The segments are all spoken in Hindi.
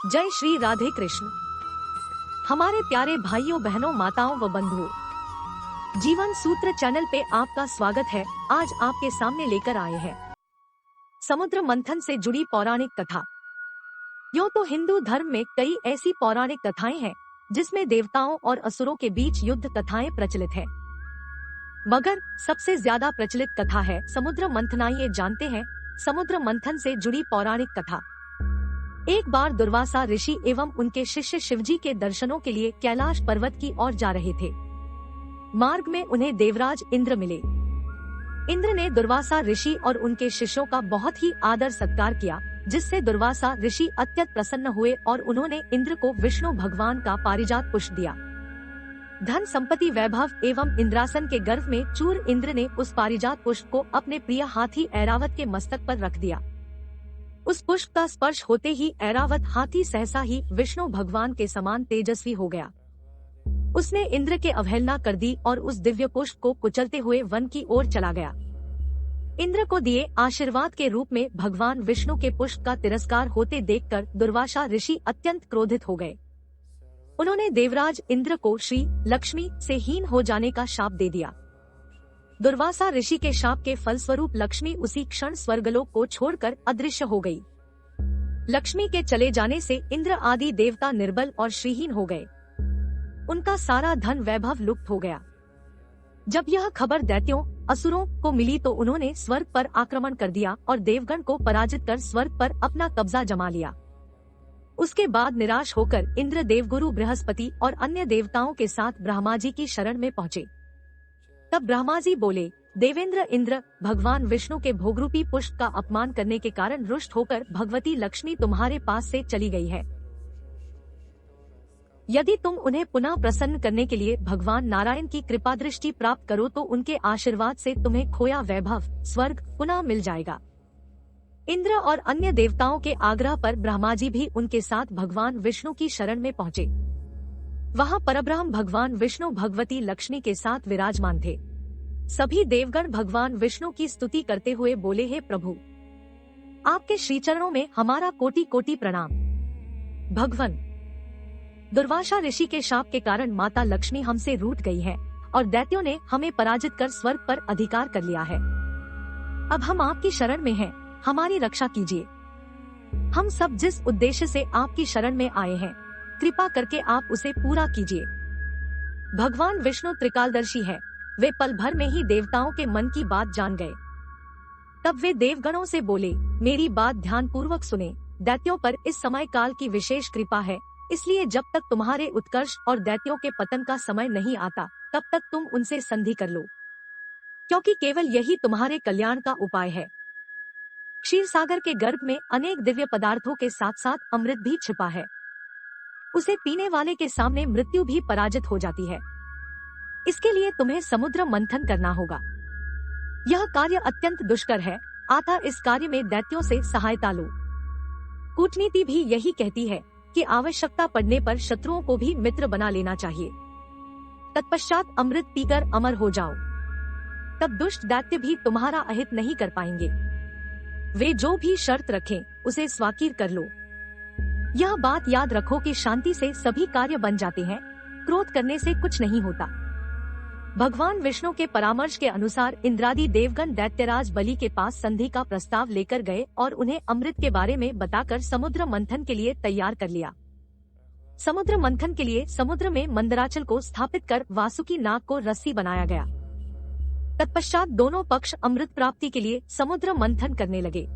जय श्री राधे कृष्ण। हमारे प्यारे भाइयों बहनों माताओं व बंधुओं, जीवन सूत्र चैनल पे आपका स्वागत है। आज आपके सामने लेकर आए हैं समुद्र मंथन से जुड़ी पौराणिक कथा। यूं तो हिंदू धर्म में कई ऐसी पौराणिक कथाएं हैं जिसमें देवताओं और असुरों के बीच युद्ध कथाएं प्रचलित हैं, मगर सबसे ज्यादा प्रचलित कथा है समुद्र मंथन। आइए जानते हैं समुद्र मंथन से जुड़ी पौराणिक कथा। एक बार दुर्वासा ऋषि एवं उनके शिष्य शिवजी के दर्शनों के लिए कैलाश पर्वत की ओर जा रहे थे। मार्ग में उन्हें देवराज इंद्र मिले। इंद्र ने दुर्वासा ऋषि और उनके शिष्यों का बहुत ही आदर सत्कार किया, जिससे दुर्वासा ऋषि अत्यंत प्रसन्न हुए और उन्होंने इंद्र को विष्णु भगवान का पारिजात पुष्प दिया। धन संपत्ति वैभव एवं इंद्रासन के गर्व में चूर इंद्र ने उस पारिजात पुष्प को अपने प्रिय हाथी ऐरावत के मस्तक पर रख दिया। उस पुष्प का स्पर्श होते ही ऐरावत हाथी सहसा ही विष्णु भगवान के समान तेजस्वी हो गया। उसने इंद्र के अवहेलना कर दी और उस दिव्य पुष्प को कुचलते हुए वन की ओर चला गया। इंद्र को दिए आशीर्वाद के रूप में भगवान विष्णु के पुष्प का तिरस्कार होते देखकर दुर्वासा ऋषि अत्यंत क्रोधित हो गए। उन्होंने देवराज इंद्र को श्री लक्ष्मी से हीन हो जाने का शाप दे दिया। दुर्वासा ऋषि के शाप के फलस्वरूप लक्ष्मी उसी क्षण स्वर्गलोक को छोड़कर अदृश्य हो गई। लक्ष्मी के चले जाने से इंद्र आदि देवता निर्बल और श्रीहीन हो गए। उनका सारा धन वैभव लुप्त हो गया। जब यह खबर दैत्यों असुरों को मिली तो उन्होंने स्वर्ग पर आक्रमण कर दिया और देवगण को पराजित कर स्वर्ग पर अपना कब्जा जमा लिया। उसके बाद निराश होकर इंद्र देवगुरु बृहस्पति और अन्य देवताओं के साथ ब्रह्मा जी की शरण में पहुँचे। तब ब्रह्मा जी बोले, देवेंद्र इंद्र, भगवान विष्णु के भोगरूपी पुष्प का अपमान करने के कारण रुष्ट होकर भगवती लक्ष्मी तुम्हारे पास से चली गई है। यदि तुम उन्हें पुनः प्रसन्न करने के लिए भगवान नारायण की कृपा दृष्टि प्राप्त करो तो उनके आशीर्वाद से तुम्हें खोया वैभव स्वर्ग पुनः मिल जाएगा। इंद्र और अन्य देवताओं के आग्रह पर ब्रह्मा जी भी उनके साथ भगवान विष्णु की शरण में पहुँचे। वहाँ परब्रह्म भगवान विष्णु भगवती लक्ष्मी के साथ विराजमान थे। सभी देवगण भगवान विष्णु की स्तुति करते हुए बोले, हे प्रभु, आपके श्री चरणों में हमारा कोटि कोटि प्रणाम। भगवान, दुर्वासा ऋषि के शाप के कारण माता लक्ष्मी हमसे रूठ गई है और दैत्यों ने हमें पराजित कर स्वर्ग पर अधिकार कर लिया है। अब हम आपकी शरण में हैं, हमारी रक्षा कीजिए। हम सब जिस उद्देश्य से आपकी शरण में आए हैं, कृपा करके आप उसे पूरा कीजिए। भगवान विष्णु त्रिकालदर्शी है, वे पल भर में ही देवताओं के मन की बात जान गए। तब वे देवगणों से बोले, मेरी बात ध्यान पूर्वक सुने। दैत्यों पर इस समय काल की विशेष कृपा है, इसलिए जब तक तुम्हारे उत्कर्ष और दैत्यों के पतन का समय नहीं आता तब तक तुम उनसे संधि कर लो, क्योंकि केवल यही तुम्हारे कल्याण का उपाय है। क्षीर सागर के गर्भ में अनेक दिव्य पदार्थों के साथ साथ अमृत भी छिपा है। उसे पीने वाले के सामने मृत्यु भी पराजित हो जाती है। इसके लिए तुम्हें समुद्र मंथन करना होगा। यह कार्य अत्यंत दुष्कर है, अतः इस कार्य में दैत्यों से सहायता लो। कूटनीति भी यही कहती है कि आवश्यकता पड़ने पर शत्रुओं को भी मित्र बना लेना चाहिए। तत्पश्चात अमृत पीकर अमर हो जाओ, तब दुष्ट दैत्य भी तुम्हारा अहित नहीं कर पाएंगे। वे जो भी शर्त रखें उसे स्वाकीर कर लो। यह बात याद रखो कि शांति से सभी कार्य बन जाते हैं, क्रोध करने से कुछ नहीं होता। भगवान विष्णु के परामर्श के अनुसार इंद्रादि देवगण दैत्यराज बलि के पास संधि का प्रस्ताव लेकर गए और उन्हें अमृत के बारे में बताकर समुद्र मंथन के लिए तैयार कर लिया। समुद्र मंथन के लिए समुद्र में मंदराचल को स्थापित कर वासुकी नाग को रस्सी बनाया गया। तत्पश्चात दोनों पक्ष अमृत प्राप्ति के लिए समुद्र मंथन करने लगे।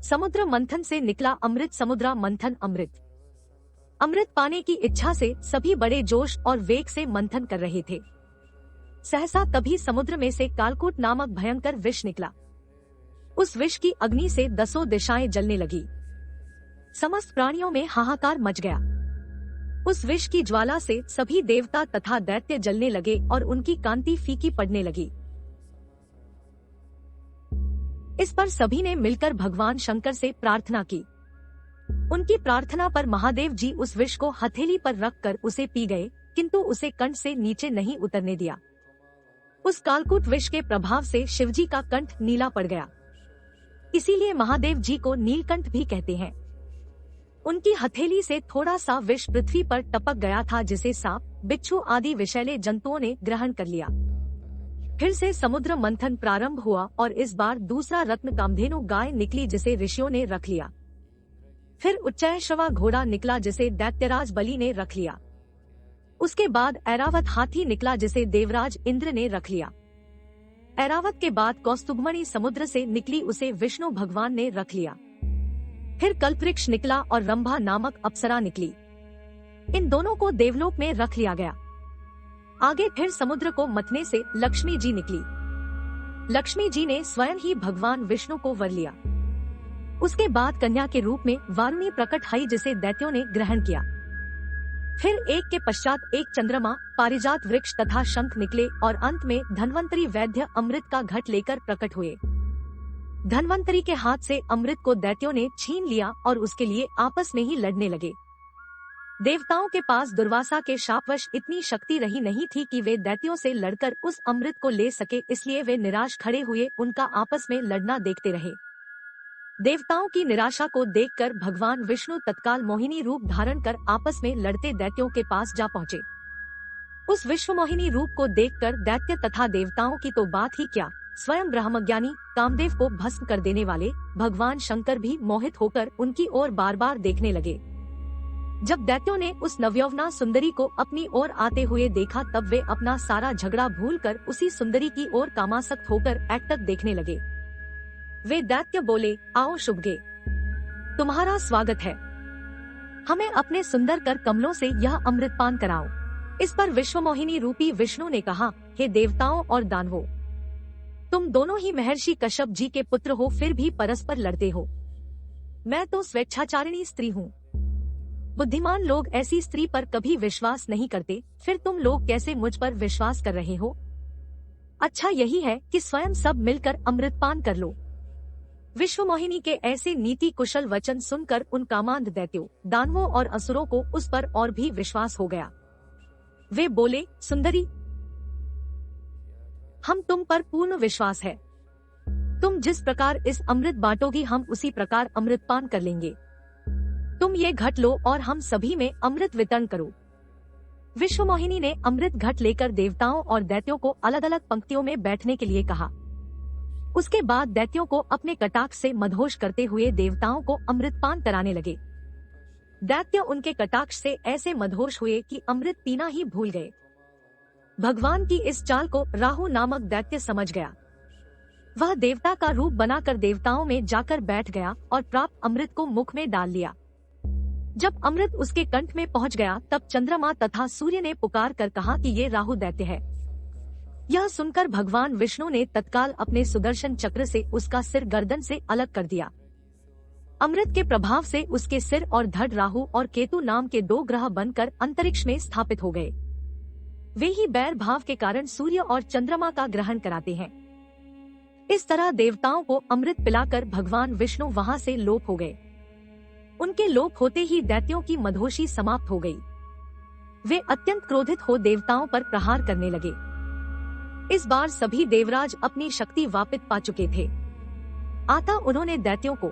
समुद्र मंथन से निकला अमृत समुद्रा मंथन अमृत। अमृत पाने की इच्छा से सभी बड़े जोश और वेग से मंथन कर रहे थे। सहसा तभी समुद्र में से कालकूट नामक भयंकर विष निकला। उस विष की अग्नि से 10 दिशाएं जलने लगी। समस्त प्राणियों में हाहाकार मच गया। उस विष की ज्वाला से सभी देवता तथा दैत्य जलने लगे और उनकी कांति फीकी पड़ने लगी। इस पर सभी ने मिलकर भगवान शंकर से प्रार्थना की। उनकी प्रार्थना पर महादेव जी उस विष को हथेली पर रखकर उसे पी गए, किंतु उसे कंठ से नीचे नहीं उतरने दिया। उस कालकूट विष के प्रभाव से शिवजी का कंठ नीला पड़ गया। इसीलिए महादेव जी को नीलकंठ भी कहते हैं। उनकी हथेली से थोड़ा सा विष पृथ्वी पर टपक गया था, जिसे सांप, बिच्छू आदि विषैले जंतुओं ने ग्रहण कर लिया। फिर से समुद्र मंथन प्रारंभ हुआ और इस बार दूसरा रत्न कामधेनु गाय निकली, जिसे ऋषियों ने रख लिया। फिर उच्चैश्रवा घोड़ा निकला, जिसे दैत्यराज बलि ने रख लिया। उसके बाद ऐरावत हाथी निकला, जिसे देवराज इंद्र ने रख लिया। ऐरावत के बाद कौस्तुभमणि समुद्र से निकली, उसे विष्णु भगवान ने रख लिया। फिर कल्पवृक्ष निकला और रंभा नामक अप्सरा निकली। इन दोनों को देवलोक में रख लिया गया। आगे फिर समुद्र को मथने से लक्ष्मी जी निकली। लक्ष्मी जी ने स्वयं ही भगवान विष्णु को वर लिया। उसके बाद कन्या के रूप में वारुणी प्रकट हुई, जिसे दैत्यों ने ग्रहण किया। फिर एक के पश्चात एक चंद्रमा, पारिजात वृक्ष तथा शंख निकले और अंत में धन्वंतरी वैद्य अमृत का घट लेकर प्रकट हुए। धन्वंतरी के हाथ से अमृत को दैत्यों ने छीन लिया और उसके लिए आपस में ही लड़ने लगे। देवताओं के पास दुर्वासा के शापवश इतनी शक्ति रही नहीं थी कि वे दैत्यों से लड़कर उस अमृत को ले सके, इसलिए वे निराश खड़े हुए उनका आपस में लड़ना देखते रहे। देवताओं की निराशा को देखकर भगवान विष्णु तत्काल मोहिनी रूप धारण कर आपस में लड़ते दैत्यों के पास जा पहुँचे। उस विश्व मोहिनी रूप को देखकर दैत्य तथा देवताओं की तो बात ही क्या, स्वयं ब्रह्मज्ञानी कामदेव को भस्म कर देने वाले भगवान शंकर भी मोहित होकर उनकी ओर बार बार देखने लगे। जब दैत्यों ने उस नवयौवना सुंदरी को अपनी ओर आते हुए देखा, तब वे अपना सारा झगड़ा भूलकर उसी सुंदरी की ओर कामासक्त होकर एकटक देखने लगे। वे दैत्य बोले, आओ शुभगे, तुम्हारा स्वागत है। हमें अपने सुंदर कर कमलों से यह अमृत पान कराओ। इस पर विश्वमोहिनी रूपी विष्णु ने कहा, हे देवताओं और दानवों, तुम दोनों ही महर्षि कश्यप जी के पुत्र हो, फिर भी परस्पर लड़ते हो। मैं तो स्वेच्छाचारिणी स्त्री हूँ। बुद्धिमान लोग ऐसी स्त्री पर कभी विश्वास नहीं करते, फिर तुम लोग कैसे मुझ पर विश्वास कर रहे हो? अच्छा यही है कि स्वयं सब मिलकर अमृत पान कर लो। विश्वमोहिनी के ऐसे नीति कुशल वचन सुनकर उन कामांध दैत्यों, दानवों और असुरों को उस पर और भी विश्वास हो गया। वे बोले, सुंदरी, हम तुम पर पूर्ण विश्वास है। तुम जिस प्रकार इस अमृत बांटोगी, हम उसी प्रकार अमृत पान कर लेंगे। तुम ये घट लो और हम सभी में अमृत वितरण करो। विश्वमोहिनी ने अमृत घट लेकर देवताओं और दैत्यों को अलग अलग पंक्तियों में बैठने के लिए कहा। उसके बाद दैत्यों को अपने कटाक्ष से मदहोश करते हुए देवताओं को अमृत पान कराने लगे। दैत्य उनके कटाक्ष से ऐसे मदहोश हुए कि अमृत पीना ही भूल गए। भगवान की इस चाल को राहु नामक दैत्य समझ गया। वह देवता का रूप बनाकर देवताओं में जाकर बैठ गया और प्राप्त अमृत को मुख में डाल लिया। जब अमृत उसके कंठ में पहुंच गया, तब चंद्रमा तथा सूर्य ने पुकार कर कहा कि ये राहु दैत्य है। यह सुनकर भगवान विष्णु ने तत्काल अपने सुदर्शन चक्र से उसका सिर गर्दन से अलग कर दिया। अमृत के प्रभाव से उसके सिर और धड़ राहु और केतु नाम के दो ग्रह बनकर अंतरिक्ष में स्थापित हो गए। वे ही बैर भाव के कारण सूर्य और चंद्रमा का ग्रहण कराते हैं। इस तरह देवताओं को अमृत पिलाकर भगवान विष्णु वहां से लोप हो गए। उनके लोप होते ही दैत्यों की मदहोशी समाप्त हो गई। वे अत्यंत क्रोधित हो देवताओं पर प्रहार करने लगे। इस बार सभी देवराज अपनी शक्ति वापिस पा चुके थे। आता उन्होंने दैत्यों को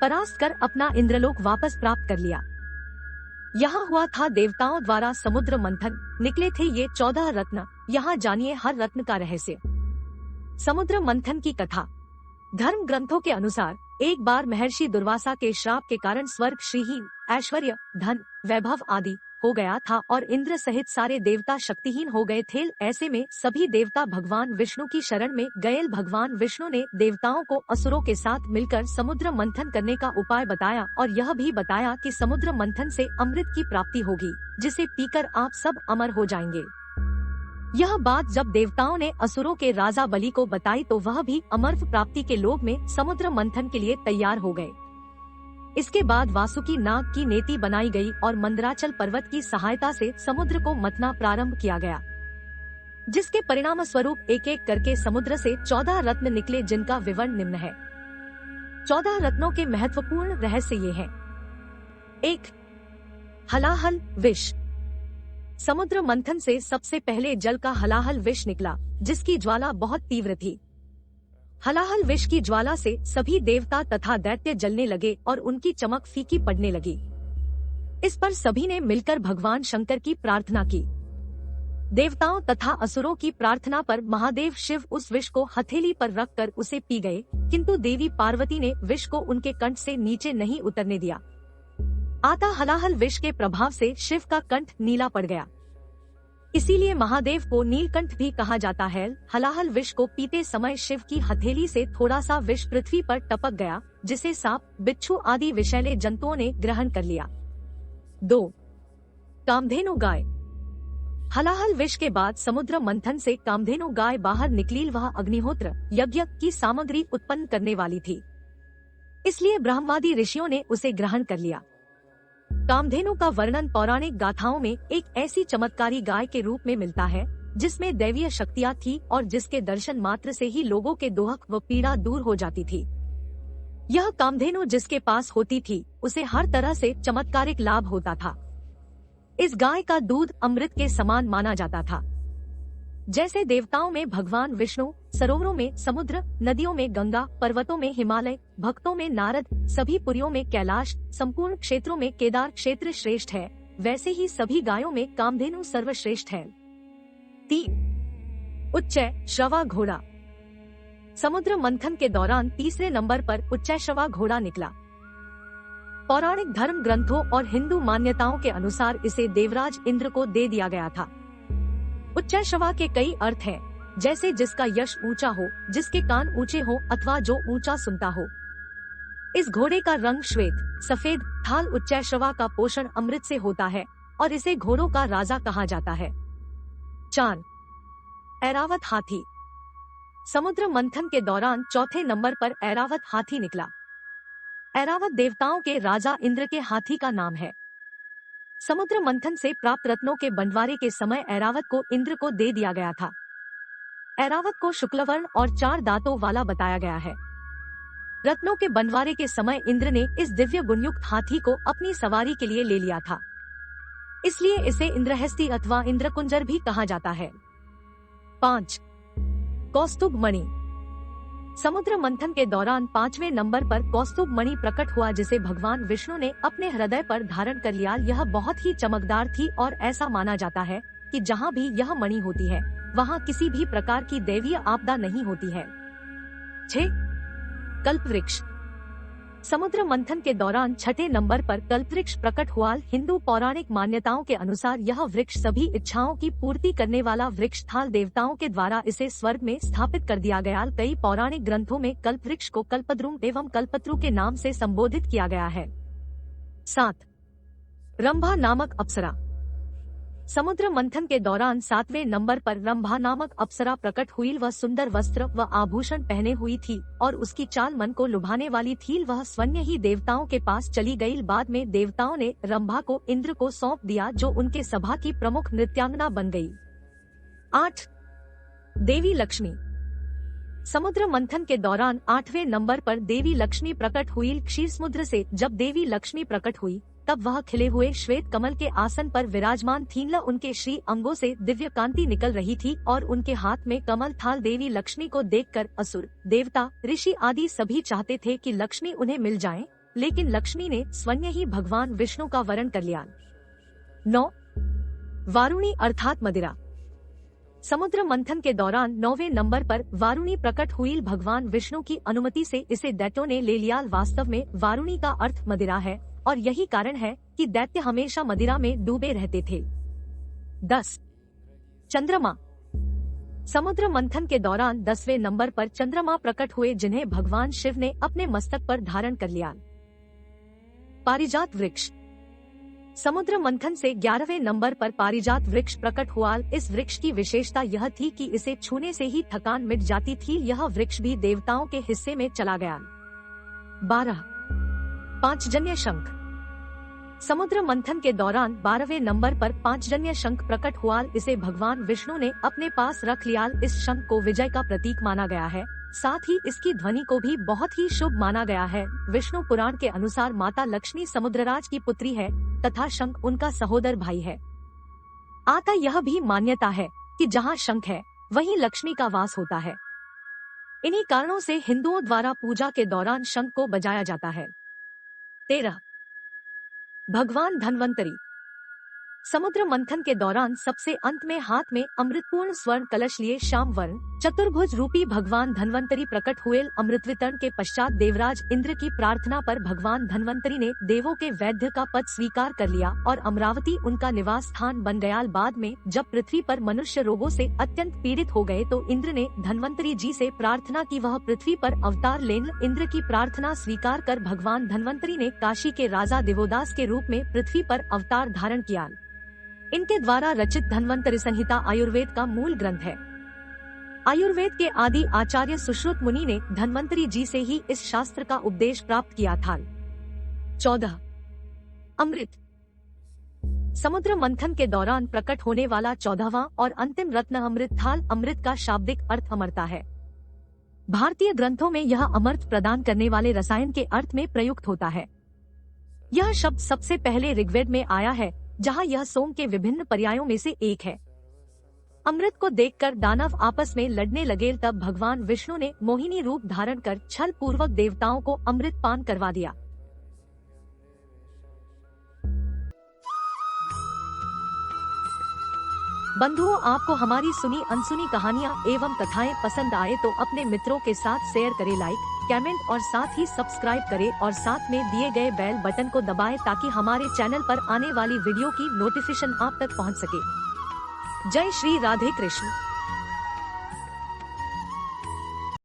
परास्त कर अपना इंद्रलोक वापस प्राप्त कर लिया। यहाँ हुआ था देवताओं द्वारा समुद्र मंथन, निकले थे ये 14 रत्न। यहाँ जानिए हर रत्न का रहस्य। समुद्र मंथन की कथा। धर्म ग्रंथों के अनुसार एक बार महर्षि दुर्वासा के श्राप के कारण स्वर्ग श्रीहीन, ऐश्वर्य, धन, वैभव आदि हो गया था और इंद्र सहित सारे देवता शक्तिहीन हो गए थे। ऐसे में सभी देवता भगवान विष्णु की शरण में गए। भगवान विष्णु ने देवताओं को असुरों के साथ मिलकर समुद्र मंथन करने का उपाय बताया और यह भी बताया कि समुद्र मंथन से अमृत की प्राप्ति होगी, जिसे पीकर आप सब अमर हो जाएंगे। यह बात जब देवताओं ने असुरों के राजा बलि को बताई, तो वह भी अमरत्व प्राप्ति के लोभ में समुद्र मंथन के लिए तैयार हो गए। इसके बाद वासुकी नाग की नेति बनाई गई और मंदराचल पर्वत की सहायता से समुद्र को मथना प्रारंभ किया गया, जिसके परिणाम स्वरूप एक एक करके समुद्र से 14 रत्न निकले, जिनका विवरण निम्न है। 14 रत्नों के महत्वपूर्ण रहस्य ये हैं। 1. हलाहल विष। समुद्र मंथन से सबसे पहले जल का हलाहल विष निकला, जिसकी ज्वाला बहुत तीव्र थी। हलाहल विष की ज्वाला से सभी देवता तथा दैत्य जलने लगे और उनकी चमक फीकी पड़ने लगी। इस पर सभी ने मिलकर भगवान शंकर की प्रार्थना की। देवताओं तथा असुरों की प्रार्थना पर महादेव शिव उस विष को हथेली पर रखकर उसे पी गए, किंतु देवी पार्वती ने विष को उनके कंठ से नीचे नहीं उतरने दिया। आता हलाहल विष के प्रभाव से शिव का कंठ नीला पड़ गया। इसीलिए महादेव को नीलकंठ भी कहा जाता है। हलाहल विष को पीते समय शिव की हथेली से थोड़ा सा विष पृथ्वी पर टपक गया, जिसे सांप, बिच्छू आदि विषैले जंतुओं ने ग्रहण कर लिया। 2. कामधेनु गाय। हलाहल विष के बाद समुद्र मंथन से कामधेनु गाय बाहर निकली। वह अग्निहोत्र यज्ञ की सामग्री उत्पन्न करने वाली थी, इसलिए ब्रह्मवादी ऋषियों ने उसे ग्रहण कर लिया। कामधेनु का वर्णन पौराणिक गाथाओं में एक ऐसी चमत्कारी गाय के रूप में मिलता है जिसमें दैवीय शक्तियां थी और जिसके दर्शन मात्र से ही लोगों के दुख व पीड़ा दूर हो जाती थी। यह कामधेनु जिसके पास होती थी उसे हर तरह से चमत्कारिक लाभ होता था। इस गाय का दूध अमृत के समान माना जाता था। जैसे देवताओं में भगवान विष्णु, सरोवरों में समुद्र, नदियों में गंगा, पर्वतों में हिमालय, भक्तों में नारद, सभी पुरियों में कैलाश, संपूर्ण क्षेत्रों में केदार क्षेत्र श्रेष्ठ है, वैसे ही सभी गायों में कामधेनु सर्वश्रेष्ठ है। 3. उच्चय श्रवा घोड़ा। समुद्र मंथन के दौरान तीसरे नंबर पर उच्चय श्रवा घोड़ा निकला। पौराणिक धर्म ग्रंथों और हिंदू मान्यताओं के अनुसार इसे देवराज इंद्र को दे दिया गया था। उच्चय श्रवा के कई अर्थ हैं, जैसे जिसका यश ऊंचा हो, जिसके कान ऊंचे हो अथवा जो ऊंचा सुनता हो। इस घोड़े का रंग श्वेत सफेद थाल उच्चय श्रवा का पोषण अमृत से होता है और इसे घोड़ों का राजा कहा जाता है। 4. ऐरावत हाथी। समुद्र मंथन के दौरान चौथे नंबर पर ऐरावत हाथी निकला। ऐरावत देवताओं के राजा इंद्र के हाथी का नाम है। समुद्र मंथन से प्राप्त रत्नों के बंटवारे के समय ऐरावत को इंद्र को दे दिया गया था। ऐरावत को शुक्लवर्ण और 4 दांतों वाला बताया गया है। रत्नों के बंटवारे के समय इंद्र ने इस दिव्य गुणयुक्त हाथी को अपनी सवारी के लिए ले लिया था, इसलिए इसे इंद्रहस्ती अथवा इंद्रकुंजर भी कहा जाता है। 5. कौस्तुभ मणि। समुद्र मंथन के दौरान 5वें नंबर पर कौस्तुभ मणि प्रकट हुआ, जिसे भगवान विष्णु ने अपने हृदय पर धारण कर लिया। यह बहुत ही चमकदार थी और ऐसा माना जाता है कि जहाँ भी यह मणि होती है वहाँ किसी भी प्रकार की दैवीय आपदा नहीं होती है। 6. कल्पवृक्ष। समुद्र मंथन के दौरान छठे नंबर पर कल्पवृक्ष प्रकट हुआ। हिंदू पौराणिक मान्यताओं के अनुसार यह वृक्ष सभी इच्छाओं की पूर्ति करने वाला वृक्ष था। देवताओं के द्वारा इसे स्वर्ग में स्थापित कर दिया गया। कई पौराणिक ग्रंथों में कल्पवृक्ष को कल्पद्रुम एवं कल्पत्रु के नाम से संबोधित किया गया है। 7. रंभा नामक अप्सरा। समुद्र मंथन के दौरान 7वें नंबर पर रंभा नामक अप्सरा प्रकट हुई। वह सुंदर वस्त्र व आभूषण पहने हुई थी और उसकी चाल मन को लुभाने वाली थी। वह स्वयं ही देवताओं के पास चली गई। बाद में देवताओं ने रंभा को इंद्र को सौंप दिया, जो उनके सभा की प्रमुख नृत्यांगना बन गई। 8. देवी लक्ष्मी। समुद्र मंथन के दौरान 8वें नंबर पर देवी लक्ष्मी प्रकट हुई। क्षीर समुद्र से जब देवी लक्ष्मी प्रकट हुई तब वह खिले हुए श्वेत कमल के आसन पर विराजमान थीं। उनके श्री अंगों से दिव्य कांति निकल रही थी और उनके हाथ में कमल था। देवी लक्ष्मी को देखकर असुर, देवता, ऋषि आदि सभी चाहते थे कि लक्ष्मी उन्हें मिल जाए, लेकिन लक्ष्मी ने स्वयं ही भगवान विष्णु का वरण कर लिया। 9. वारुणी अर्थात मदिरा। समुद्र मंथन के दौरान 9वें नंबर पर वारुणी प्रकट हुई। भगवान विष्णु की अनुमति से इसे दैत्यों ने ले लिया। वास्तव में वारुणी का अर्थ मदिरा है और यही कारण है कि दैत्य हमेशा मदिरा में डूबे रहते थे। 10. चंद्रमा। समुद्र मंथन के दौरान 10वें नंबर पर चंद्रमा प्रकट हुए, जिन्हें भगवान शिव ने अपने मस्तक पर धारण कर लिया। पारिजात वृक्ष। समुद्र मंथन से 11वें नंबर पर पारिजात वृक्ष प्रकट हुआ। इस वृक्ष की विशेषता यह थी कि इसे छूने से ही थकान मिट जाती थी। यह वृक्ष भी देवताओं के हिस्से में चला गया। 12. पांचजन्य शंख। समुद्र मंथन के दौरान 12वें नंबर पर पांचजन्य शंख प्रकट हुआ। इसे भगवान विष्णु ने अपने पास रख लिया। इस शंख को विजय का प्रतीक माना गया है, साथ ही इसकी ध्वनि को भी बहुत ही शुभ माना गया है। विष्णु पुराण के अनुसार माता लक्ष्मी समुद्रराज की पुत्री है तथा शंख उनका सहोदर भाई है। आता यह भी मान्यता है कि जहाँ शंख है वहीं लक्ष्मी का वास होता है। इन्हीं कारणों से हिंदुओं द्वारा पूजा के दौरान शंख को बजाया जाता है। 13 भगवान धन्वंतरी। समुद्र मंथन के दौरान सबसे अंत में हाथ में अमृतपूर्ण स्वर्ण कलश लिए श्याम वर्ण चतुर्भुज रूपी भगवान धन्वंतरी प्रकट हुए। अमृत वितरण के पश्चात देवराज इंद्र की प्रार्थना पर भगवान धन्वंतरी ने देवों के वैद्य का पद स्वीकार कर लिया और अमरावती उनका निवास स्थान बन गया। बाद में जब पृथ्वी पर मनुष्य रोगों से अत्यंत पीड़ित हो गए तो इंद्र ने धन्वंतरी जी से प्रार्थना की वह पृथ्वी पर अवतार लेने। इंद्र की प्रार्थना स्वीकार कर भगवान धन्वंतरी ने काशी के राजा दिवोदास के रूप में पृथ्वी पर अवतार धारण किया। इनके द्वारा रचित धन्वंतरि संहिता आयुर्वेद का मूल ग्रंथ है। आयुर्वेद के आदि आचार्य सुश्रुत मुनि ने धन्वंतरि जी से ही इस शास्त्र का उपदेश प्राप्त किया था। 14 अमृत। समुद्र मंथन के दौरान प्रकट होने वाला 14वां और अंतिम रत्न अमृत थाल। अमृत का शाब्दिक अर्थ अमरता है। भारतीय ग्रंथों में यह अमृत प्रदान करने वाले रसायन के अर्थ में प्रयुक्त होता है। यह शब्द सबसे पहले ऋग्वेद में आया है, जहां यह सोम के विभिन्न पर्यायों में से एक है। अमृत को देखकर दानव आपस में लड़ने लगे, तब भगवान विष्णु ने मोहिनी रूप धारण कर छल पूर्वक देवताओं को अमृत पान करवा दिया। बंधुओं, आपको हमारी सुनी अनसुनी कहानियाँ एवं कथाएं पसंद आए तो अपने मित्रों के साथ शेयर करें, लाइक, कमेंट और साथ ही सब्सक्राइब करें और साथ में दिए गए बेल बटन को दबाएं ताकि हमारे चैनल पर आने वाली वीडियो की नोटिफिकेशन आप तक पहुंच सके। जय श्री राधे कृष्ण।